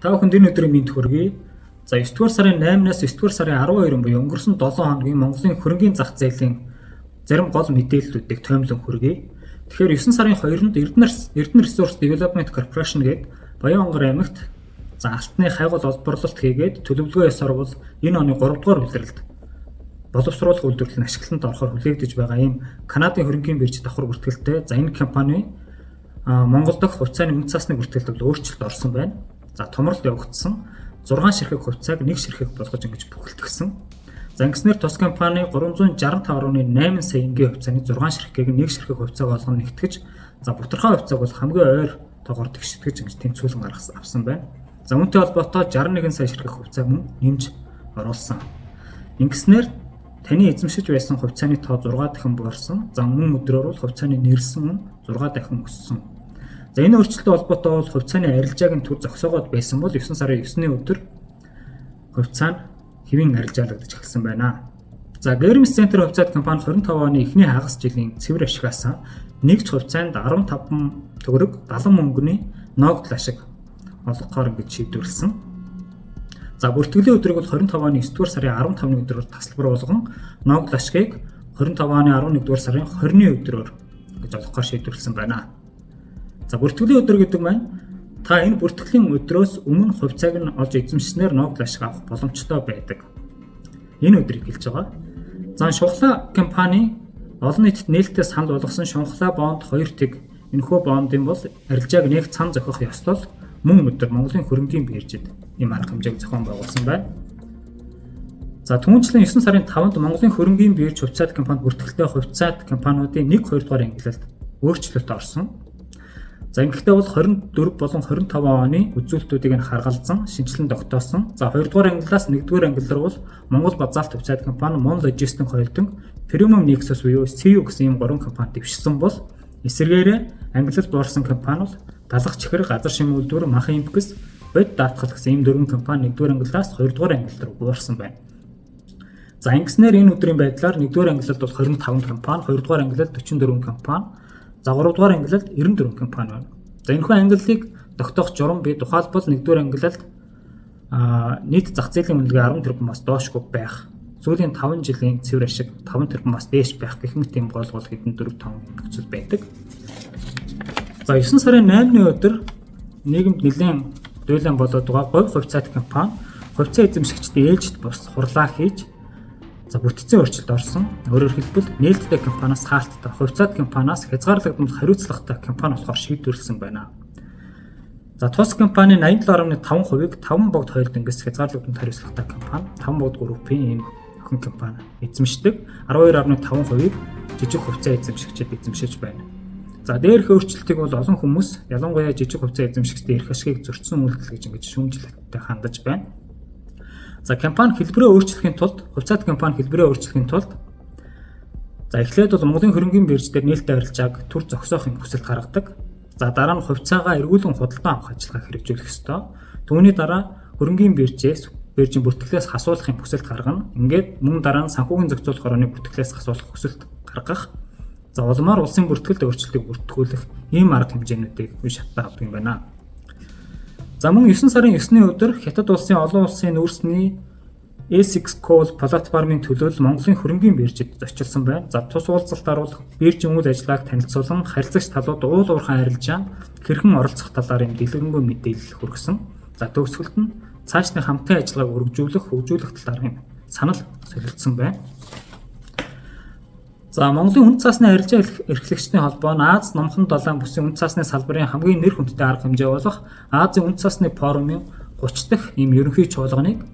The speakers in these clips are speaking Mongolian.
Та бүхэнд энэ өдрийн мэнд хүргэе. За 9 дугаар сарын 8-наас 9 дугаар сарын 12 буюу өнгөрсөн 7 хоногийн Монголын хөрөнгийн зах зээлийн зарим гол мэдээллүүдийг тоомлон хүргэе. Тэгэхээр 9 сарын 2-нд Эрдэнэ Resource Development Corporation гээд Баянгар аймагт алтны хайгуул олборлолт хийгээд төлөвлөгөө ёсоор бол энэ оны 3 дугаар улиралд боловсруулах үйлдвэрлэлийн ашиглалтанд орохоор хүлээгдэж байгаа ийм Канадын хөрөнгийн бирж давхар бүртгэлтэй. За энэ компани Монгол дахь хувьцааны үнэ цаасны бүртгэлд өөрчлөлт орсон байна. За томролт явагдсан 6 ширхэг хувьцааг 1 ширхэг болгож ингэж бүхэлдгсэн. За ингэснээр тус компани 365.8 сая энгийн хувьцааны 6 ширхгийг 1 ширхэг хувьцааг олгон нэгтгэж за бутархай хувьцааг бол хамгийн ойр тоогоор тэгштгэж ингэж тэнцвүүлэн авсан байна. За үүнтэй холбоотой 61 сая ширхэг хувьцаа мөн нэмж оруулсан. Ингэснээр таны эзэмшиж байсан хувьцааны тоо 6 дахин буурсан. За мөн өдрөөр бол хувьцааны нэрсэн мөн 6 дахин өссөн. За энэ өөрчлөлттэй холбоотой бол хувьцааны арилжааг нь түр зогсоогоод байсан бол 9 сарын 9-ний өдөр хувьцаа нь хэвийн арилжаалагдаж эхэлсэн байна. За Гэрмс Центр хувьцаат компани 25 оны эхний хагас жилийн цэвэр ашигаас нэгж хувьцаанд 15 төгрөг 70 мөнгөний ногдол ашиг олгохоор гэж шийдвэрлсэн. За бүртгэлийн өдрийг бол 25 оны 9 дугаар сарын 15-ны өдрөөр тасалбар болгон ногдол ашгийг 25 оны 11 дугаар сарын 20-ны өдрөөр гэж олгохоор шийдвэрлсэн байна. За бүртгэлийн өдөр гэдэг маань та энэ бүртгэлийн өдрөөс өмнө хувьцааг нь олж эзэмшснээр ногдол ашиг авах боломжтой байдаг. Энэ өдрийг хэлж байгаа. За шунхлаа компани олон нийтэд нээлттэй санал болгосон шунхлаа бонд 2 тэг энэхүү бондын бол арилжааг нэг цан зохих ёслол мөн өдөр Монголын хөрөнгийн биржид ийм арга хэмжээг зохион байгуулсан байна. За түүнчлэн 9 сарын 5-нд Монголын хөрөнгийн бирж хувьцаат компанид бүртгэлтэй хувьцаат компаниудын 1-2 дугаар ангиллалд өөрчлөлт орсон. За ингэхдээ бол 24 болон 25 оны үзүүлэлтүүдийг нь харгалзан шинжилэн тогтоосон. За 2 дугаар ангиллаас 1 дугаар ангилал руу бол Монгол базаалт хувьцаат компани Mon Logistics холдинг Premium Nexus буюу CU гэсэн ийм 3 компани дэвшсэн бол эсвэргээрээ ангиллалд орсон компани бол Далах чихэр, газар шимийн үйлдвэр, Мах импэкс, Бод даатгал гэсэн ийм 4 компани 1 дугаар ангиллаас 2 дугаар ангилал руу буурсан байна. За ингэснээр энэ өдрийн байдлаар 1 дугаар ангиллалд бол 25 компани, 2 дугаар ангиллалд 44 компани, за 3 дугаар ангиллалд 94 компани байна. За энэхүү ангиллалыг тогтоох журам бий тухайлбал 1 дугаар ангиллалд нийт зах зээлийн үнэлгээ 10 тэрбумаас доошгүй байх. Сүүлийн 5 жилийн цэвэр ашиг 5 тэрбумаас дээш байх гэх мэт юм гол хэдэн 4 5 нөхцөл байдаг. За 9 сарын 8-ны өдөр нийгэмд нэлээд дуйлан болоод байгаа говь хувьцаат компани хувьцаа эзэмшигчдийн ээлжид бус хурлаа хийж за бүтцийн өөрчлөлт орсон. Өөрөөр хэлбэл нээлттэй компаниас хаалттай хувьцаат компаниас хязгаарлагдмал хариуцлагатай компани болохоор шийдвэрлсэн байна. За тус компани 87.5%-ийг 5 богд холдингс хязгаарлагдмал хариуцлагатай компани 5 богд группийн ийм охин компани эзэмшдэг. 12.5%-ийг жижиг хувьцаа эзэмшигчид эзэмшиж байна. За дээрх өөрчлөлтийг бол олон хүмүүс ялангуяа жижиг хувьцаа эзэмшигчдийн эрх ашигыг зөрчсөн үйлдэл гэж ингэж шүүмжлэлттэй хандаж байна. За компани хэлбэрээ өөрчлөхийн тулд хувьцаат компани хэлбэрээ өөрчлөхийн тулд за эхлээд бол Монголын хөрөнгийн бирж дээр нээлттэй арилжааг түр зогсоохын хүсэлт гаргадаг. За дараа нь хувьцаагаа эргүүлэн худалдан авах ажиллагаа хэрэгжүүлэх ёстой. Түүний дараа хөрөнгийн биржийн бүртгэлээс хасуулахын хүсэлт гаргана. Ингээд мөн дараа нь санхүүгийн зохицуулах орны бүртгэлээс хасуулах хүсэлт гаргах. За улмаар улсын бүртгэлд өөрчлөлтийг бүртгүүлэх ийм арга хэмжээнүүдийг үе шаттай авдаг юм байна. За мөн 9 сарын 9-ний өдөр Хятад улсын олон улсын нүүрсний ASICS Call платформын төлөөлөл Монголын хөрөнгийн биржид зочилсон байна. За тус уулзалтаар бол биржийн үйл ажиллагааг танилцуулан харилцагч талууд уул уурхайн арилжаан хэрхэн оролцох талаар юм дэлгэрэнгүй мэдээлэл хүргэсэн. За төгсгөлд нь цаашдын хамтын ажиллагааг хөгжүүлэх талаар юм санал солилцсон байна. За Монголын үнэ цаасны арилжаа эрхлэгчдийн холбоо нь Аз номхон долоон бүсийн үнэ цаасны салбарын хамгийн нэр хүндтэй арга хэмжээ болох Азийн үнэ цаасны форумын 30 дахь ийм ерөнхий чуулганыг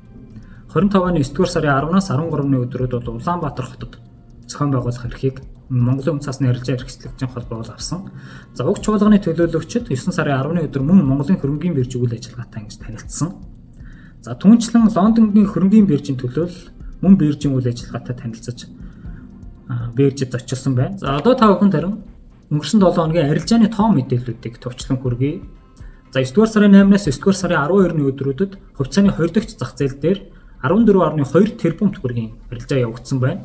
25 оны 9 дугаар сарын 10-наас 13-ны өдрүүд бол Улаанбаатар хотод зохион байгуулах эрхийг Монголын үнэ цаасны арилжаа эрхлэгчдийн холбоо авсан. За уг чуулганы төлөөлөгчид 9 сарын 10-ны өдөр мөн Монголын хөрөнгийн бирж үйл ажиллагаатай ингэж танилцсан. За түүнчлэн Лондонгийн хөрөнгийн биржийн төлөөлөл мөн биржийн үйл ажиллагаатай танилцаж биржид зочилсон байна. За одоо та бүхэнд харин өнгөрсөн 7 хоногийн арилжааны тоо мэдээллүүдийг товчлон хүргэе. За 9 дугаар сарын 8-наас 9 дугаар сарын 12-ны өдрүүдэд хувьцааны 20 дахь зах зээл дээр 14.2 тэрбум төгрөгийн арилжаа явагдсан байна.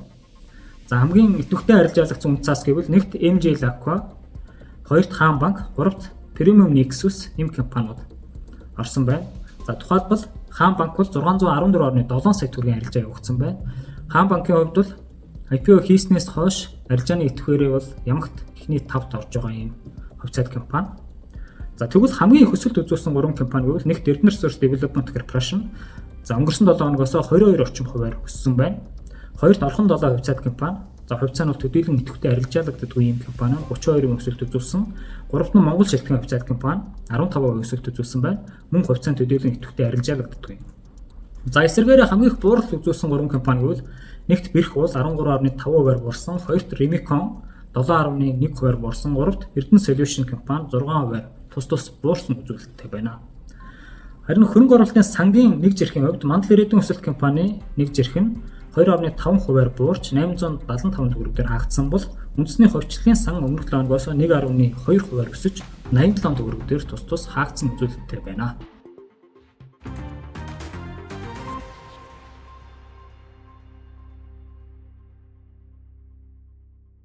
За хамгийн идэвхтэй арилжаалагчсан үнэ цаас гэвэл нэгт MJ Aqua, хоёрт Хаан банк, гуравт Premium Nexus эм компаниуд орсон байна. За За тухайлбал Хаан банк бол 614.7 сая төгрөгийн арилжаа явуулсан байна. Хаан банкын хувьд бол IPO хийснээс хойш арилжааны идэвхээрээ бол ямагт эхний 5-т орж байгаа юм хувьцаат компани. За тэгвэл хамгийн их өсөлт үзүүлсэн 3 компани гэвэл нэгт Erdener Resource Development Corporation. За өнгөрсөн 7 хоногоос 22 орчим хувиар өссөн байна. Хоёрт Орхон 7 хувьцаат компани. За хувьцаа нь төдийлөн идэвхтэй арилжаалагддаг ийм компани 32% өсөлт үзүүлсэн. Гуравт нь Монгол шилтгэн хувьцаат компани 15% өсөлт үзүүлсэн байна. Мөн хувьцаанд төдийлөн идэвхтэй арилжаалагддаг юм. За эсвэргээрээ хамгийн их бууралт үзүүлсэн 3 компани гэвэл нэгт Бэрх уул 13.5%-аар буурсан, хоёрт Remicon 7.1%-аар буурсан, гуравт Erdener Solution компани 6%-аар тус буурсан үзүүлэлттэй байна. Харин хөрөнгө оруулалтын сангийн нэг жирхийн хувьд Мандал ирээдүйн өсөлт компани нэг жирх нь 2.5%-аар буурч 875 төгрөг дээр хаагдсан бол үндэсний хувьчлалын сан өмнөх 7 хоногоос 1.2%-аар өсөж 87 төгрөг дээр тус хаагдсан үзүүлэлттэй байна.